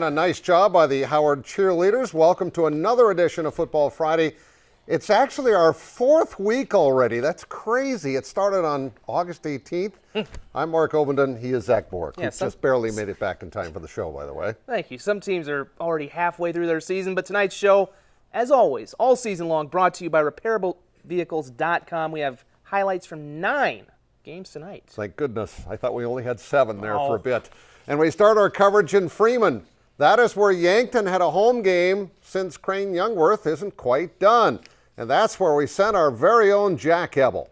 a nice job by the Howard cheerleaders. Welcome to another edition of Football Friday. It's actually our fourth week already. That's crazy. It started on August 18th. I'm Mark Ovenden. He is Zach Bork, who just barely made it back in time for the show, by the way. Thank you. Some teams are already halfway through their season, but tonight's show, as always, all season long, brought to you by RepairableVehicles.com. We have highlights from 9 games tonight. Thank goodness. I thought we only had 7 there for a bit. And we start our coverage in Freeman. That is where Yankton had a home game since Crane Youngworth isn't quite done. And that's where we sent our very own Jack Hebel.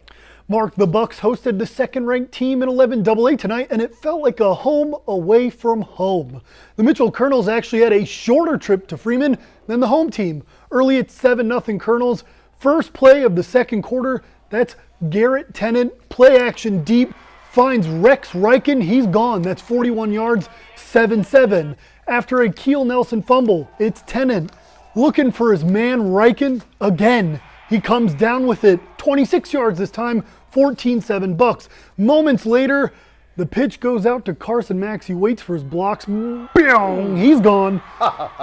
Mark, the Bucks hosted the second-ranked team in 11AA tonight, and it felt like a home away from home. The Mitchell Colonels actually had a shorter trip to Freeman than the home team. Early at 7-0 Colonels. First play of the second quarter, that's Garrett Tennant. Play action deep. Finds Rex Riken. He's gone. That's 41 yards, 7-7. After a Keel Nelson fumble, it's Tennant looking for his man Riken again. He comes down with it. 26 yards this time, 14-7 Bucks. Moments later, the pitch goes out to Carson Max. He waits for his blocks. Bing! He's gone.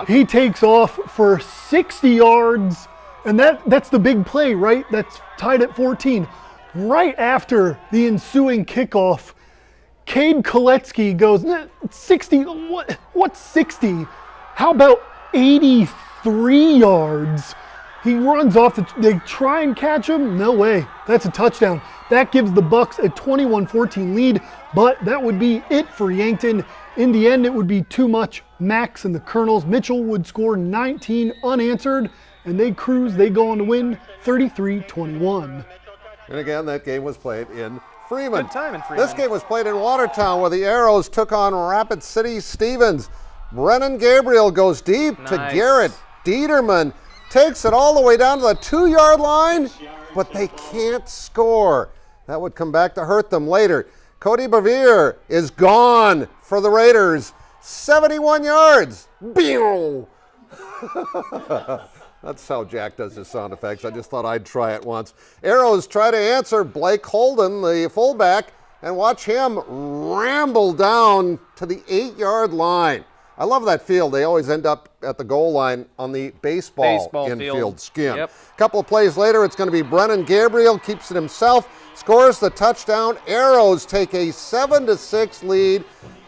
He takes off for 60 yards. And that's the big play, right? That's tied at 14. Right after the ensuing kickoff, Cade Koletsky goes, 60, what's 60? How about 83 yards? He runs off, they try and catch him, no way. That's a touchdown. That gives the Bucks a 21-14 lead, but that would be it for Yankton. In the end, it would be too much. Max and the Colonels, Mitchell would score 19 unanswered, and they cruise, they go on to win 33-21. And again, that game was played in Freeman. Good time in Freeman. This game was played in Watertown, where the Arrows took on Rapid City Stevens. Brennan Gabriel goes deep to Garrett Dieterman. Takes it all the way down to the 2-yard line, but they can't score. That would come back to hurt them later. Cody Bevere is gone for the Raiders. 71 yards. Bing! That's how Jack does his sound effects. I just thought I'd try it once. Arrows try to answer Blake Holden, the fullback, and watch him ramble down to the 8-yard line. I love that field. They always end up at the goal line on the baseball infield skin. Yep. A couple of plays later, it's going to be Brennan Gabriel, keeps it himself, scores the touchdown. Arrows take a 7-6 lead.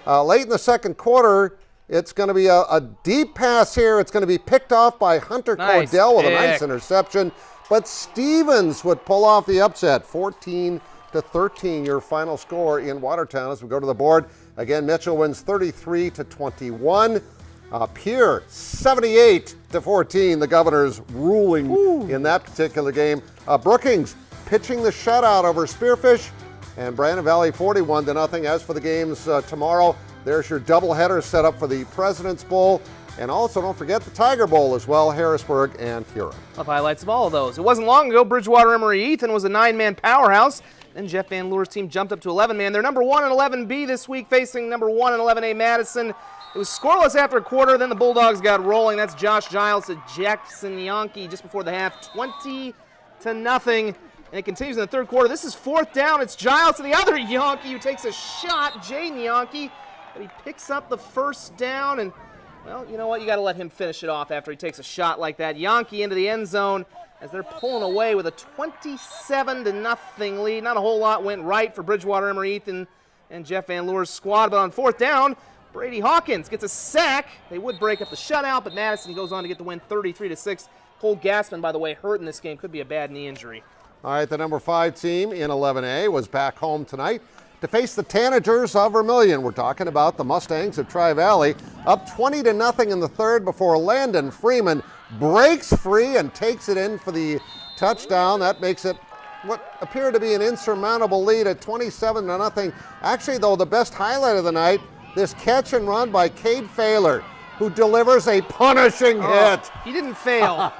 Late in the second quarter, it's going to be a deep pass here. It's going to be picked off by Hunter Cordell with a nice interception. But Stevens would pull off the upset. 14-13, your final score in Watertown as we go to the board. Again, Mitchell wins 33-21. Pierre, 78-14. The Governors ruling in that particular game. Brookings pitching the shutout over Spearfish. And Brandon Valley 41-0. As for the games tomorrow, there's your doubleheader set up for the President's Bowl. And also, don't forget the Tiger Bowl as well, Harrisburg and Huron. Love highlights of all of those. It wasn't long ago, Bridgewater Emery-Ethan was a 9-man powerhouse. Then Jeff Van Leur's team jumped up to 11-man. They're number 1 in 11B this week, facing number 1 in 11A Madison. It was scoreless after a quarter. Then the Bulldogs got rolling. That's Josh Giles to Jackson Yankee just before the half, 20-0. And it continues in the third quarter. This is 4th down. It's Giles to the other Yankee who takes a shot, Jaden Yankee. But he picks up the first down, and, well, you know what? You got to let him finish it off after he takes a shot like that. Yankee into the end zone as they're pulling away with a 27-0 lead. Not a whole lot went right for Bridgewater Emery-Ethan and Jeff Van Leur's squad, but on 4th down, Brady Hawkins gets a sack. They would break up the shutout, but Madison goes on to get the win 33-6. Cole Gassman, by the way, hurt in this game. Could be a bad knee injury. All right, the number 5 team in 11A was back home tonight to face the Tanagers of Vermillion. We're talking about the Mustangs of Tri-Valley, up 20-0 in the third before Landon Freeman breaks free and takes it in for the touchdown. That makes it what appeared to be an insurmountable lead at 27-0. Actually, though, the best highlight of the night, this catch and run by Cade Failer, who delivers a punishing hit. He didn't fail.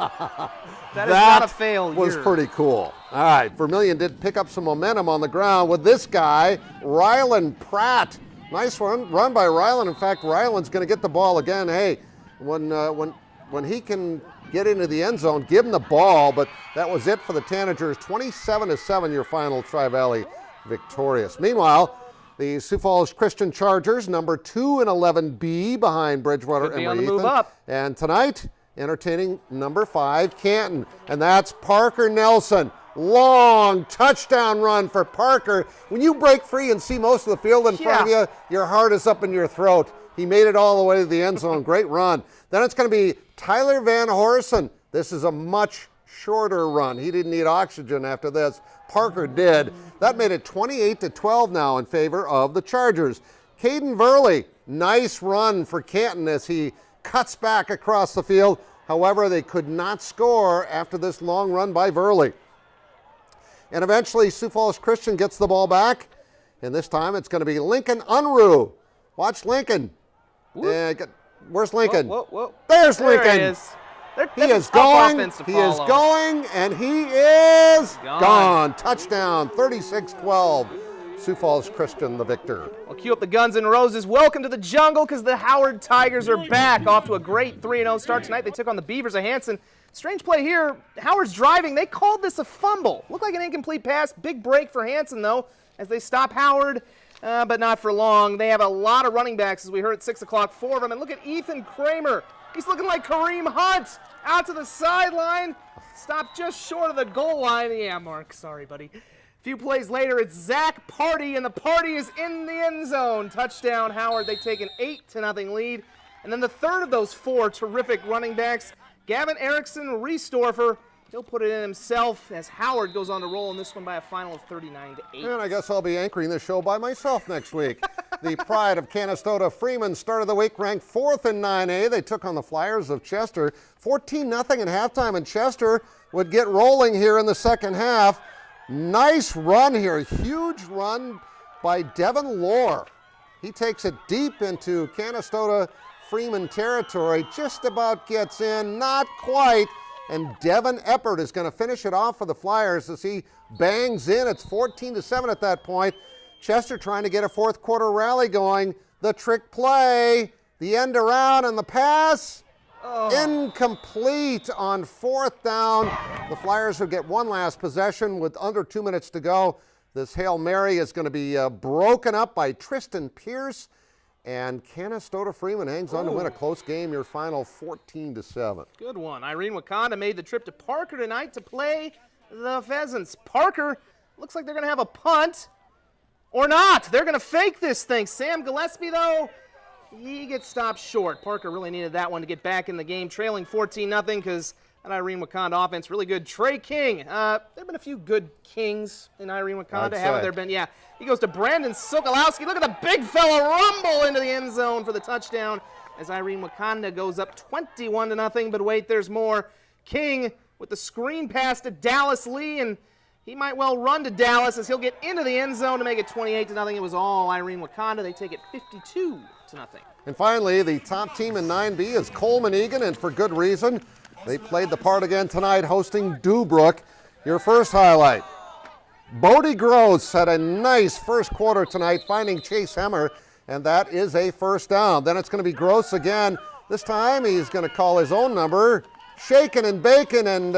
That is not a failure. Was pretty cool. All right, Vermillion did pick up some momentum on the ground with this guy, Rylan Pratt. Nice run by Rylan. In fact, Rylan's going to get the ball again. Hey, when he can get into the end zone, give him the ball. But that was it for the Tanagers. 27-7, your final Tri-Valley victorious. Meanwhile, The Sioux Falls Christian Chargers, number 2 in 11B behind Bridgewater, Could be on the Emery-Ethan. move up. And tonight, entertaining number 5, Canton. And that's Parker Nelson. Long touchdown run for Parker. When you break free and see most of the field in front of you, your heart is up in your throat. He made it all the way to the end zone. Great run. Then it's going to be Tyler Van Horsen. This is a much shorter run. He didn't need oxygen after this. Parker did. That made it 28-12 now in favor of the Chargers. Caden Verley, nice run for Canton as he cuts back across the field. However, they could not score after this long run by Verley. And eventually, Sioux Falls Christian gets the ball back. And this time, it's going to be Lincoln Unruh. Watch Lincoln. Where's Lincoln? Whoa. There's There Lincoln. he is. He is going, and he is gone. Touchdown, 36-12. Sioux Falls Christian, the victor. We'll cue up the Guns N' Roses. Welcome to the jungle, because the Howard Tigers are back. Off to a great 3-0 start tonight. They took on the Beavers of Hanson. Strange play here. Howard's driving. They called this a fumble. Looked like an incomplete pass. Big break for Hanson, though, as they stop Howard, but not for long. They have a lot of running backs, as we heard at 6 o'clock, 4 of them. And look at Ethan Kramer. He's looking like Kareem Hunt out to the sideline. Stopped just short of the goal line. Yeah, Mark, sorry, buddy. A few plays later, it's Zach Party, and the party is in the end zone. Touchdown, Howard. They take an 8-0 lead. And then the third of those 4 terrific running backs, Gavin Erickson Riesdorfer, he'll put it in himself as Howard goes on to roll in this one by a final of 39-8. And I guess I'll be anchoring this show by myself next week. The pride of Canastota, Freeman, started the week ranked 4th in 9A. They took on the Flyers of Chester. 14-0 at halftime, and Chester would get rolling here in the second half. Nice run here. Huge run by Devin Lohr. He takes it deep into Canastota Freeman territory. Just about gets in. Not quite. And Devin Eppert is going to finish it off for the Flyers as he bangs in. It's 14-7 at that point. Chester trying to get a fourth quarter rally going. The trick play, the end around, and the pass. Incomplete on 4th down. The Flyers will get one last possession with under 2 minutes to go. This Hail Mary is going to be broken up by Tristan Pierce. And Canastota Freeman hangs on to win a close game. Your final 14-7. Good one. Irene Wakanda made the trip to Parker tonight to play the Pheasants. Parker looks like they're going to have a punt. Or not. They're going to fake this thing. Sam Gillespie, though, he gets stopped short. Parker really needed that one to get back in the game, trailing 14-0 because that Irene Wakanda offense really good. Trey King. There have been a few good Kings in Irene Wakanda, haven't there been? Yeah. He goes to Brandon Sokolowski. Look at the big fella rumble into the end zone for the touchdown as Irene Wakanda goes up 21-0. But wait, there's more. King with the screen pass to Dallas Lee, and he might well run to Dallas as he'll get into the end zone to make it 28-0. It was all Irene Wakanda. They take it 52-0. And finally, the top team in 9B is Coleman Egan, and for good reason. They played the part again tonight, hosting Deubrook. Your first highlight. Bodie Gross had a nice first quarter tonight, finding Chase Hemmer, and that is a first down. Then it's going to be Gross again. This time he's going to call his own number, shaking and baking, and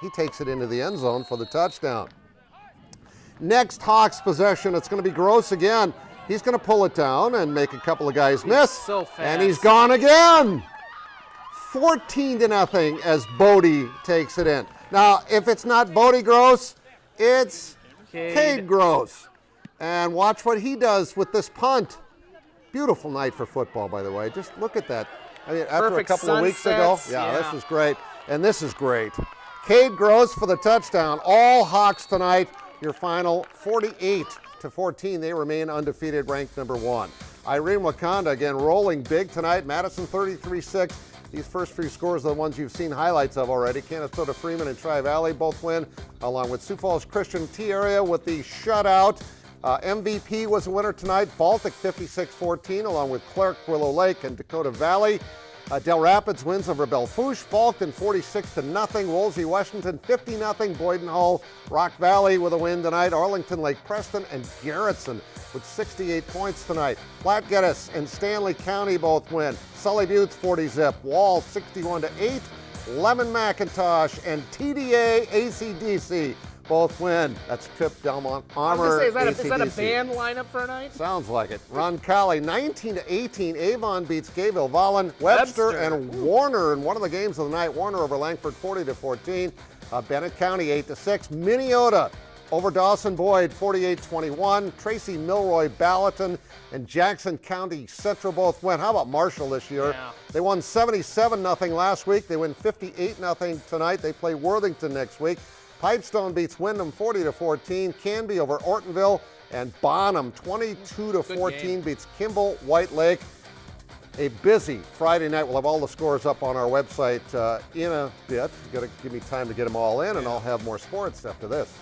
he takes it into the end zone for the touchdown. Next Hawks possession, it's going to be Gross again. He's going to pull it down and make a couple of guys miss. So fast. And he's gone again. 14-0 as Bodie takes it in. Now, if it's not Bodie Gross, it's Cade Gross. And watch what he does with this punt. Beautiful night for football, by the way. Just look at that. I mean, after Perfect a couple of weeks ago, yeah, this was great. And this is great. Cade Gross for the touchdown. All Hawks tonight. Your final 48-14. They remain undefeated, ranked number 1. Irene Wakanda, again, rolling big tonight. Madison 33-6. These first few scores are the ones you've seen highlights of already. Canastota, Freeman, and Tri-Valley both win, along with Sioux Falls Christian T-Area with the shutout. MVP was a winner tonight. Baltic 56-14, along with Clark, Willow Lake, and Dakota Valley. Del Rapids wins over Belfouche. Faulkton 46-0. Wolsey, Washington 50-0. Boyden Hull, Rock Valley with a win tonight. Arlington, Lake Preston, and Garrettson with 68 points tonight. Platte Geddes and Stanley County both win. Sully Buttes 40-zip. Wall 61-8. Lemon McIntosh and TDA ACDC both win. That's Trip Delmont I was Armor. going to say, is that a AC/DC. band lineup for a night? Sounds like it. Roncalli 19-18. Avon beats Gayville Vollen. Webster and Warner in one of the games of the night. Warner over Langford 40-14. Bennett County 8-6. Minneota over Dawson Boyd 48-21. Tracy Milroy Ballatin and Jackson County Central both win. How about Marshall this year? Yeah. They won 77-0 last week. They win 58-0 tonight. They play Worthington next week. Pipestone beats Windham 40-14. Canby over Ortonville, and Bonham 22-14 beats Kimball White Lake. A busy Friday night. We'll have all the scores up on our website in a bit. You got to give me time to get them all in, and I'll have more sports after this.